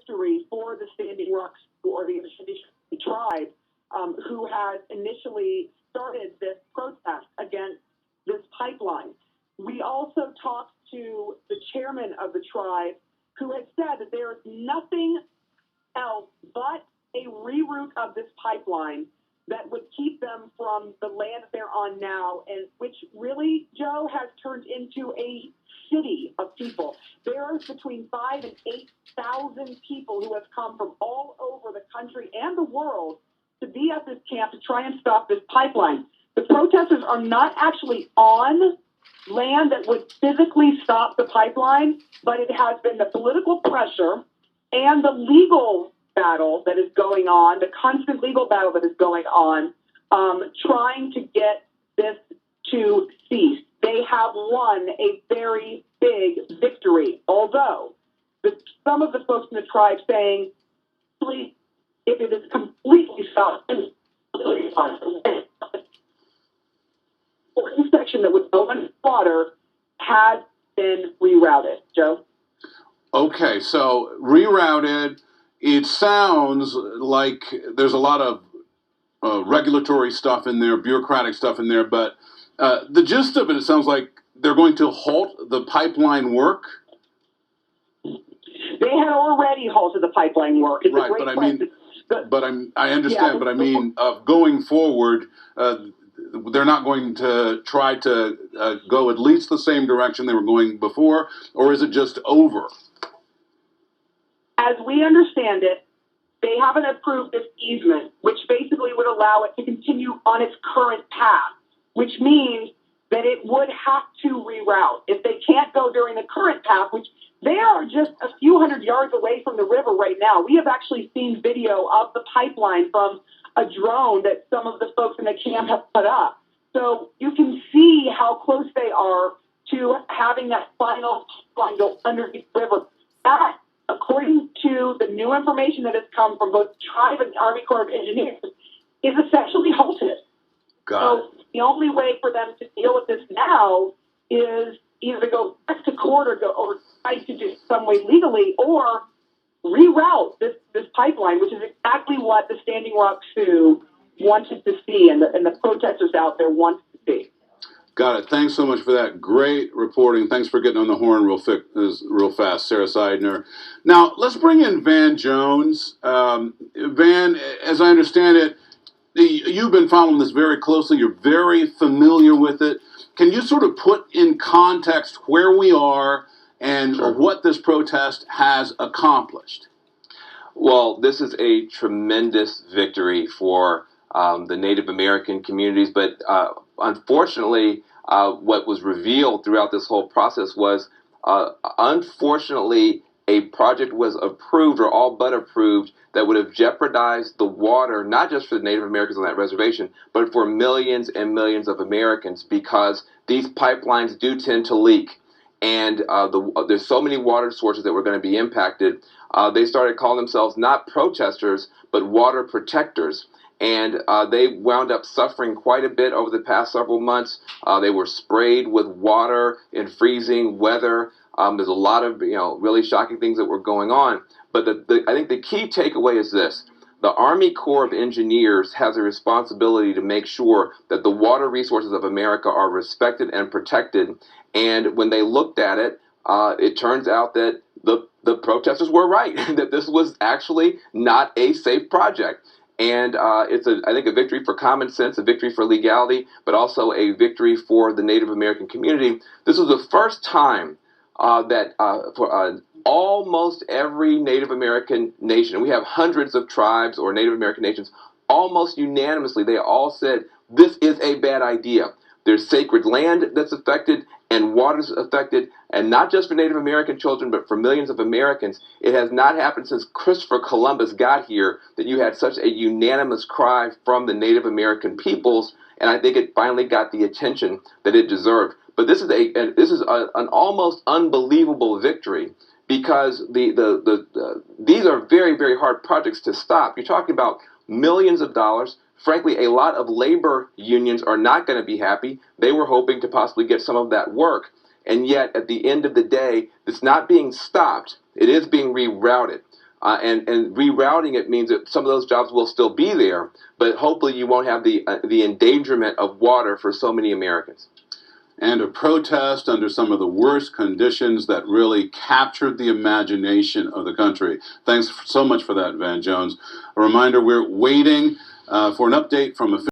victory for the Standing Rock or the tribe who had initially started this protest against this pipeline. We also talked to the chairman of the tribe who had said that there is nothing else but a reroute of this pipeline that would keep them from the land that they're on now, and which really, Joe, has turned into a city of people. There's between 5,000 and 8,000 people who have come from all over the country and the world to be at this camp to try and stop this pipeline. The protesters are not actually on land that would physically stop the pipeline, but it has been the political pressure and the legal battle that is going on, the constant legal battle that is going on, trying to get this to cease. They have won a very big victory, although some of the folks in the tribe saying, please, if it is completely stopped, the section that would go under water has been rerouted. Joe? Okay, so rerouted, it sounds like there's a lot of regulatory stuff in there, bureaucratic stuff in there, but the gist of it, it sounds like they're going to halt the pipeline work. They had already halted the pipeline work. It's right, but I mean, I understand, but I mean, going forward, they're not going to try to go at least the same direction they were going before, or is it just over? As we understand it, they haven't approved this easement, which basically would allow it to continue on its current path, which means that it would have to reroute. If they can't go during the current path, which they are just a few hundred yards away from the river right now. We have actually seen video of the pipeline from a drone that some of the folks in the camp have put up. So you can see how close they are to having that final pipeline go underneath the river. That, according to the new information that has come from both tribe and Army Corps of Engineers, is essentially halted. So the only way for them to deal with this now is either to go back to court or try to do it some way legally, or reroute this pipeline, which is exactly what the Standing Rock Sioux wanted to see, and the protesters out there wanted to see. Got it. Thanks so much for that great reporting. Thanks for getting on the horn real fast, Sarah Seidner. Now, let's bring in Van Jones. Van, as I understand it, you've been following this very closely. You're very familiar with it. Can you sort of put in context where we are and what this protest has accomplished? Well, this is a tremendous victory for the Native American communities, but unfortunately, what was revealed throughout this whole process was, unfortunately, a project was approved or all but approved that would have jeopardized the water, not just for the Native Americans on that reservation, but for millions and millions of Americans, because these pipelines do tend to leak. And there's so many water sources that were going to be impacted. They started calling themselves not protesters, but water protectors. And they wound up suffering quite a bit over the past several months. They were sprayed with water in freezing weather. There's a lot of really shocking things that were going on. But I think the key takeaway is this. The Army Corps of Engineers has a responsibility to make sure that the water resources of America are respected and protected. And when they looked at it, it turns out that the protesters were right, that this was actually not a safe project. And it's, I think, a victory for common sense, a victory for legality, but also a victory for the Native American community. This was the first time that for almost every Native American nation, and we have hundreds of tribes or Native American nations, almost unanimously, they all said, this is a bad idea. There's sacred land that's affected and water's affected, and not just for Native American children, but for millions of Americans. It has not happened since Christopher Columbus got here that you had such a unanimous cry from the Native American peoples, and I think it finally got the attention that it deserved. But this is an almost unbelievable victory, because these are very, very hard projects to stop. You're talking about millions of dollars. Frankly, a lot of labor unions are not going to be happy. They were hoping to possibly get some of that work. And yet, at the end of the day, it's not being stopped. It is being rerouted. And rerouting it means that some of those jobs will still be there, but hopefully you won't have the endangerment of water for so many Americans. And a protest under some of the worst conditions that really captured the imagination of the country. Thanks so much for that, Van Jones. A reminder, we're waiting for an update from